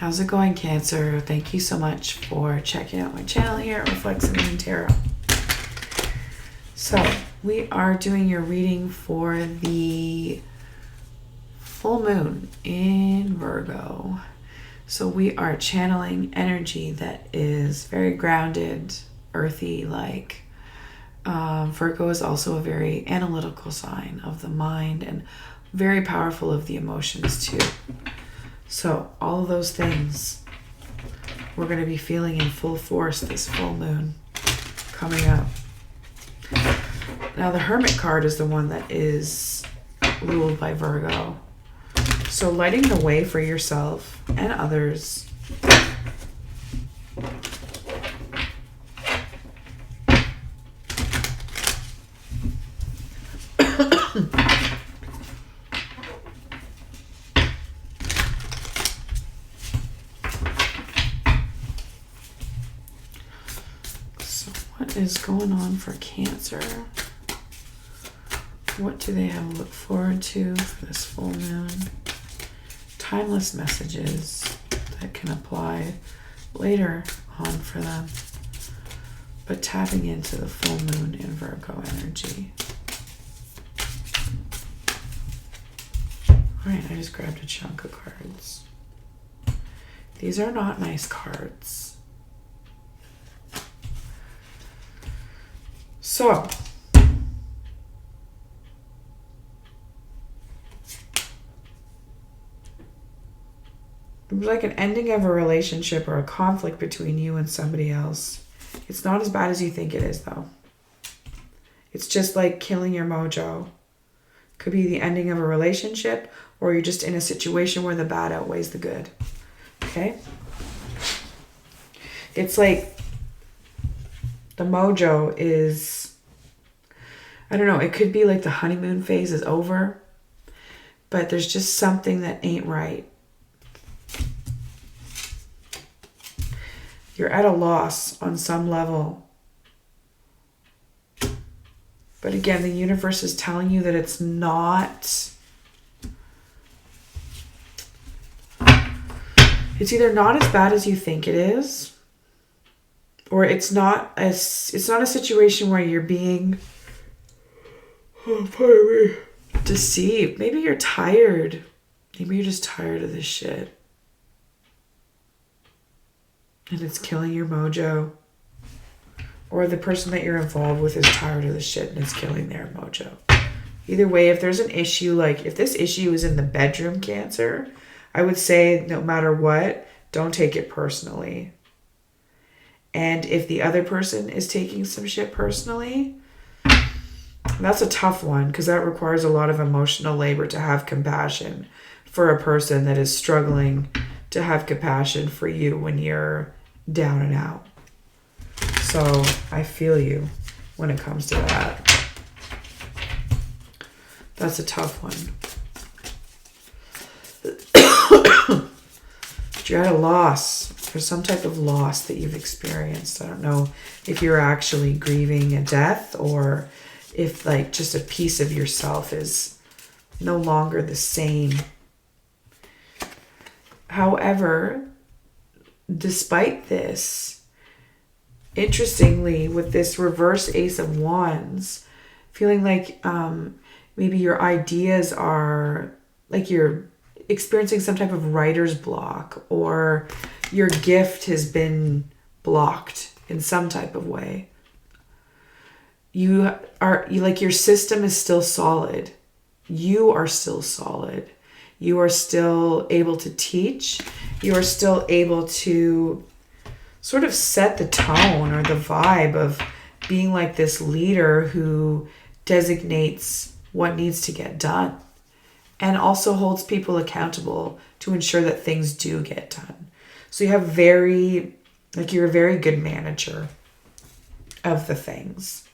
How's it going, Cancer? Thank you so much for checking out my channel here at Reflexive Moon Tarot. So, we are doing your reading for the full moon in Virgo. So we are channeling energy that is very grounded, earthy like. Virgo is also a very analytical sign of the mind and very powerful of the emotions too. So all of those things we're going to be feeling in full force this full moon coming up. Now the Hermit card is the one that is ruled by Virgo. So lighting the way for yourself and others. What is going on for Cancer? What do they have to look forward to for this full moon? Timeless messages that can apply later on for them. But tapping into the full moon in Virgo energy. Alright, I just grabbed a chunk of cards. These are not nice cards. So, like an ending of a relationship or a conflict between you and somebody else. It's not as bad as you think it is, though. It's just like killing your mojo. Could be the ending of a relationship, or you're just in a situation where the bad outweighs the good. Okay? It's like the mojo is, I don't know, it could be like the honeymoon phase is over, but there's just something that ain't right. You're at a loss on some level. But again, the universe is telling you that it's not, it's either not as bad as you think it is, or it's not a situation where you're being, deceived. Maybe you're tired. Maybe you're just tired of this shit. And it's killing your mojo. Or the person that you're involved with is tired of the shit and it's killing their mojo. Either way, if there's an issue, like if this issue is in the bedroom, Cancer, I would say no matter what, don't take it personally. And if the other person is taking some shit personally, that's a tough one because that requires a lot of emotional labor to have compassion for a person that is struggling to have compassion for you when you're down and out. So I feel you when it comes to that. That's a tough one. You're at a loss. There's some type of loss that you've experienced. I don't know if you're actually grieving a death or if like just a piece of yourself is no longer the same. However, despite this, interestingly, with this reverse Ace of Wands, feeling like maybe your ideas are like you're experiencing some type of writer's block or your gift has been blocked in some type of way. You like your system is still solid. You are still solid. You are still able to teach. You are still able to sort of set the tone or the vibe of being like this leader who designates what needs to get done and also holds people accountable to ensure that things do get done. So you have you're a very good manager of the things.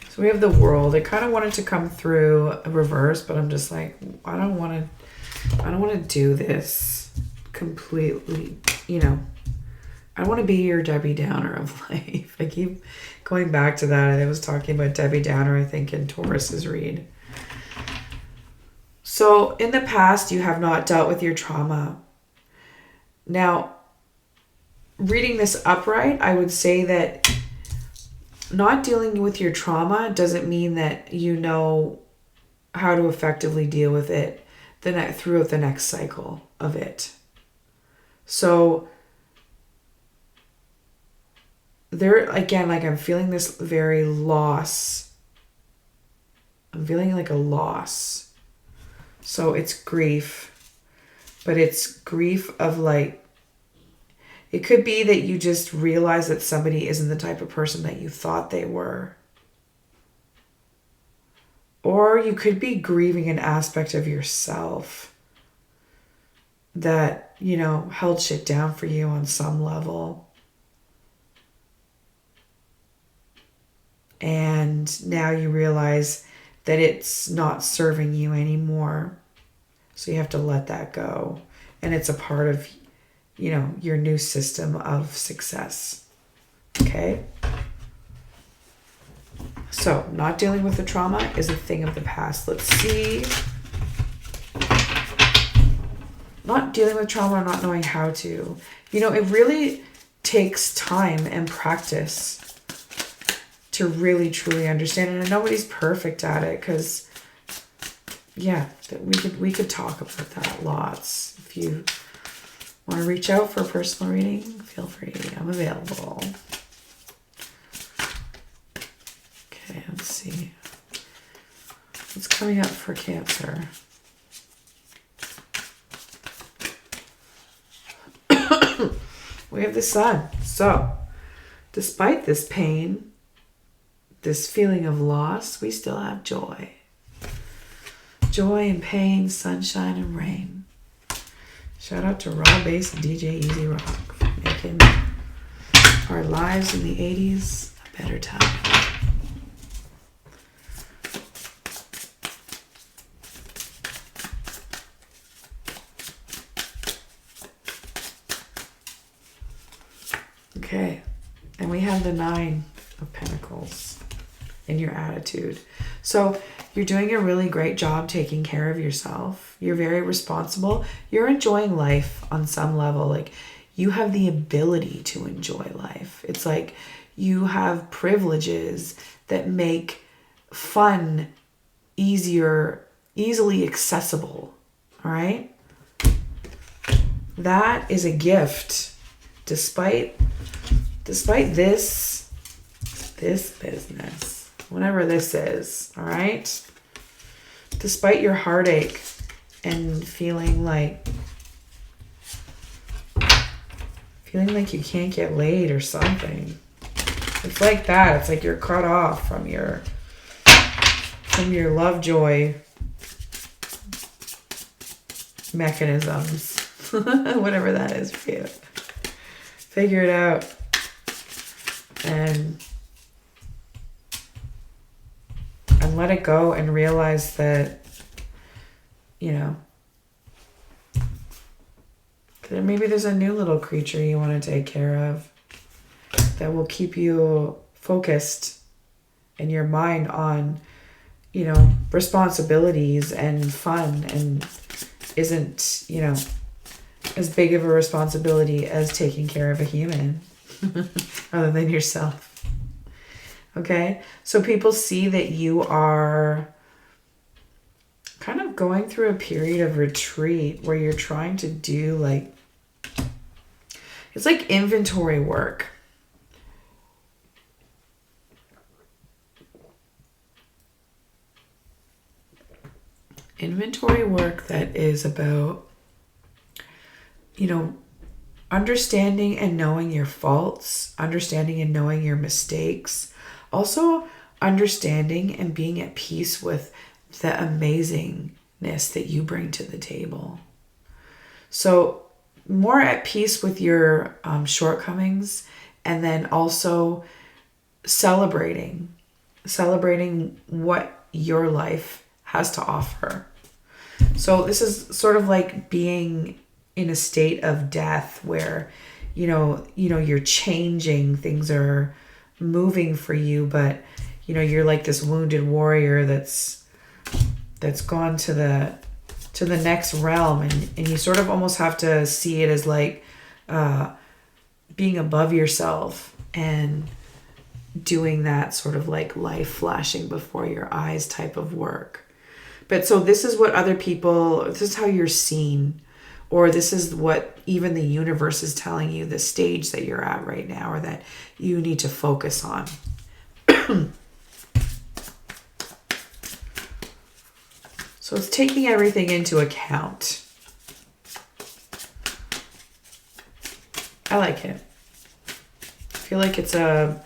So So we have the World. I kind of wanted to come through a reverse, but I'm just like, I don't want to do this completely, you know. I want to be your Debbie Downer of life. I keep going back to that. I was talking about Debbie Downer, I think, in Taurus's read. So in the past, you have not dealt with your trauma. Now, reading this upright, I would say that not dealing with your trauma doesn't mean that you know how to effectively deal with it throughout the next cycle of it. So there, again, like I'm feeling this very loss. I'm feeling like a loss. So it's grief, but it's grief of like, it could be that you just realize that somebody isn't the type of person that you thought they were. Or you could be grieving an aspect of yourself that, you know, held shit down for you on some level. And now you realize that it's not serving you anymore. So you have to let that go. And it's a part of, you know, your new system of success. Okay? So, not dealing with the trauma is a thing of the past. Let's see. Not dealing with trauma or not knowing how to. You know, it really takes time and practice to really, truly understand it. And nobody's perfect at it because, yeah, we could talk about that lots. If you want to reach out for a personal reading, feel free. I'm available. Okay, let's see. What's coming up for Cancer? We have the Sun. So, despite this pain, this feeling of loss, we still have joy. Joy and pain, sunshine and rain. Shout out to Raw Bass and DJ Easy Rock for making our lives in the 80s a better time. Okay, and we have the 9 of Pentacles in your attitude. So you're doing a really great job taking care of yourself. You're very responsible. You're enjoying life on some level. Like you have the ability to enjoy life. It's like you have privileges that make fun easily accessible. All right? That is a gift. Despite this business, whatever this is, all right? Despite your heartache and feeling like you can't get laid or something. It's like that. It's like you're cut off from your Lovejoy mechanisms. Whatever that is for you. Figure it out. And let it go and realize that, you know, maybe there's a new little creature you want to take care of that will keep you focused in your mind on, you know, responsibilities and fun, and isn't, you know, as big of a responsibility as taking care of a human other than yourself. Okay, so people see that you are kind of going through a period of retreat where you're trying to do like, it's like inventory work. Inventory work that is about, you know, understanding and knowing your faults, understanding and knowing your mistakes. Also, understanding and being at peace with the amazingness that you bring to the table. So, more at peace with your shortcomings, and then also celebrating celebrating what your life has to offer. So this is sort of like being in a state of death where, you're changing, things are moving for you, but, you're like this wounded warrior that's gone to the next realm, and you sort of almost have to see it as like being above yourself and doing that sort of like life flashing before your eyes type of work. But so this is what this is how you're seen, or this is what even the universe is telling you, the stage that you're at right now, or that you need to focus on. So it's taking everything into account. I like it. I feel like it's I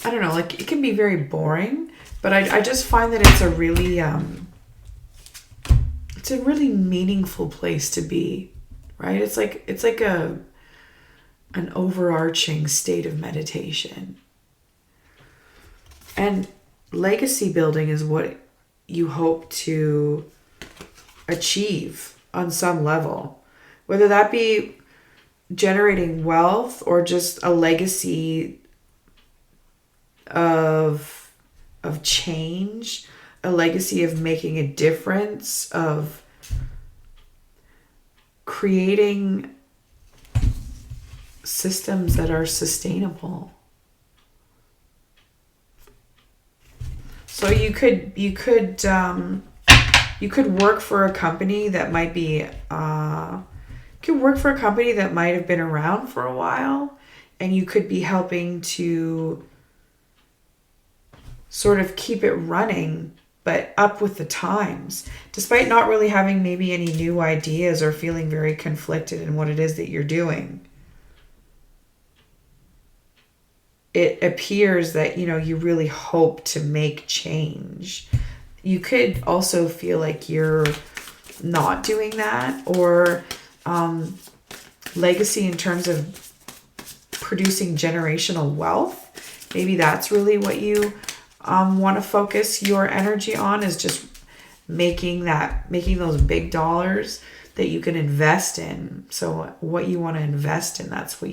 don't know, like it can be very boring, but I just find that it's a really meaningful place to be, right? It's like an overarching state of meditation. And legacy building is what you hope to achieve on some level, whether that be generating wealth or just a legacy of change, a legacy of making a difference, of creating systems that are sustainable. So you could work for a company that might be that might have been around for a while, and you could be helping to sort of keep it running, but up with the times, despite not really having maybe any new ideas or feeling very conflicted in what it is that you're doing. It appears that, you really hope to make change. You could also feel like you're not doing that, or legacy in terms of producing generational wealth. Maybe that's really what you want to focus your energy on, is just making those big dollars that you can invest in. So what you want to invest in, that's where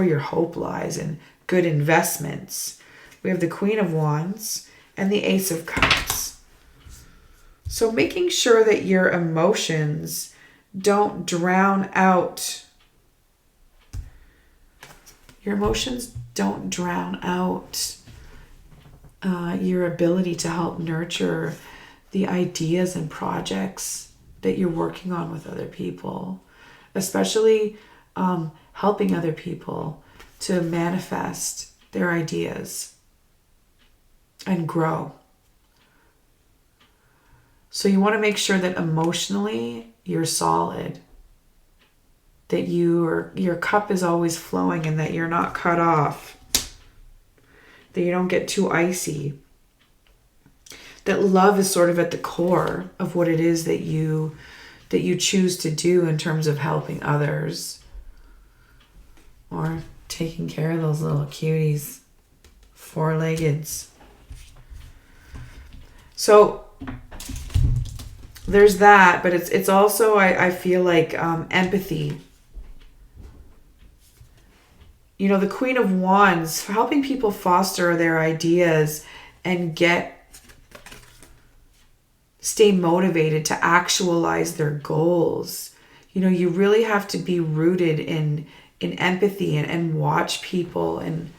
your hope lies, in good investments. We have the Queen of Wands and the Ace of Cups. So making sure that your emotions don't drown out your ability to help nurture the ideas and projects that you're working on with other people, especially helping other people to manifest their ideas and grow. So you want to make sure that emotionally you're solid, that your cup is always flowing, and that you're not cut off, that you don't get too icy, that love is sort of at the core of what it is that you choose to do in terms of helping others, or taking care of those little cuties, four-leggeds. So there's that, but it's also, I feel like, empathy. The Queen of Wands, helping people foster their ideas and stay motivated to actualize their goals. You really have to be rooted in empathy and watch people and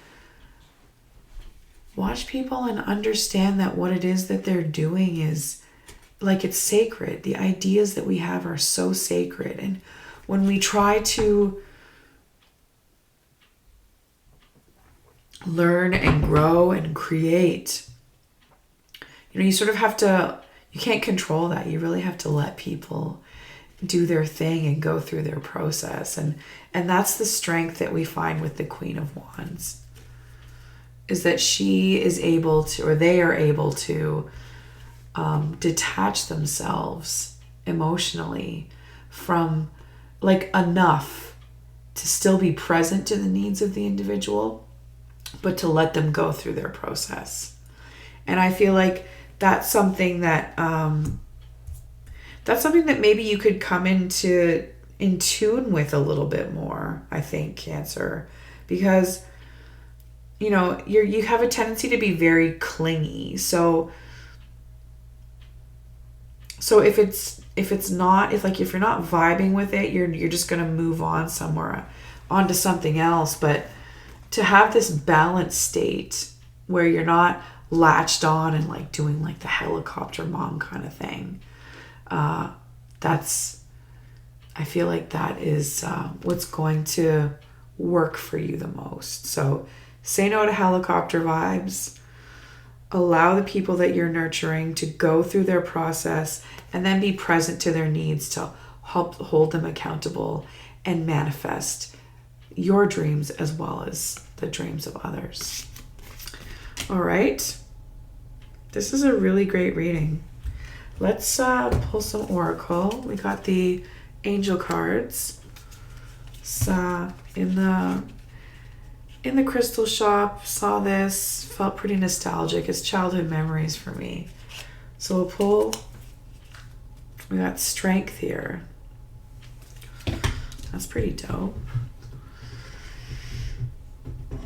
understand that what it is that they're doing is like, it's sacred. The ideas that we have are so sacred. And when we try to learn and grow and create, you sort of have to, you can't control that. You really have to let people do their thing and go through their process. And that's the strength that we find with the Queen of Wands, is that she is able to, or they are able to, detach themselves emotionally from, like, enough to still be present to the needs of the individual, but to let them go through their process. And I feel like that's something that maybe you could come in tune with a little bit more, I think, Cancer, because you have a tendency to be very clingy. So if you're not vibing with it, you're just going to move on somewhere onto something else. But to have this balanced state where you're not latched on and like doing like the helicopter mom kind of thing, I feel like that is what's going to work for you the most. So say no to helicopter vibes. Allow the people that you're nurturing to go through their process, and then be present to their needs to help hold them accountable and manifest your dreams as well as the dreams of others. All right. This is a really great reading. Let's pull some oracle. We got the angel cards. It's in the crystal shop, saw this, felt pretty nostalgic. It's childhood memories for me. So we'll pull. We got strength here. That's pretty dope.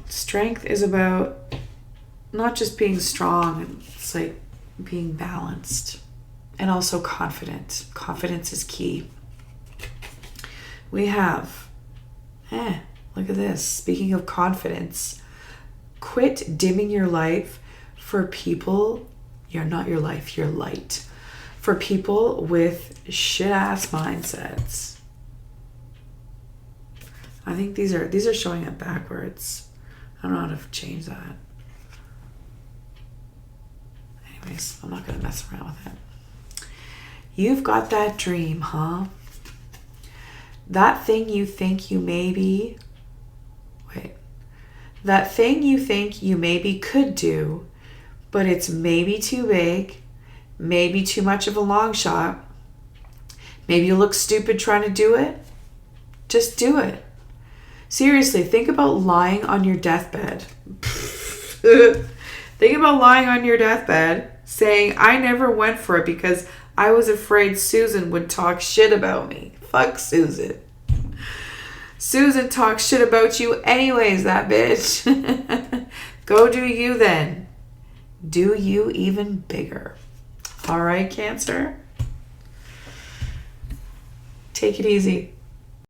Strength is about not just being strong, it's like being balanced and also confident. Confidence is key. We have, look at this. Speaking of confidence, quit dimming your life for people. You're not your life, you're light. For people with shit-ass mindsets. I think these are showing up backwards. I don't know how to change that. Anyways, I'm not going to mess around with it. You've got that dream, huh? That thing you think you maybe... That thing you think you maybe could do, but it's maybe too big, maybe too much of a long shot. Maybe you look stupid trying to do it. Just do it. Seriously, think about lying on your deathbed. Think about lying on your deathbed saying, I never went for it because I was afraid Susan would talk shit about me. Fuck Susan. Susan talks shit about you anyways, that bitch. Go do you then. Do you even bigger. All right, Cancer? Take it easy.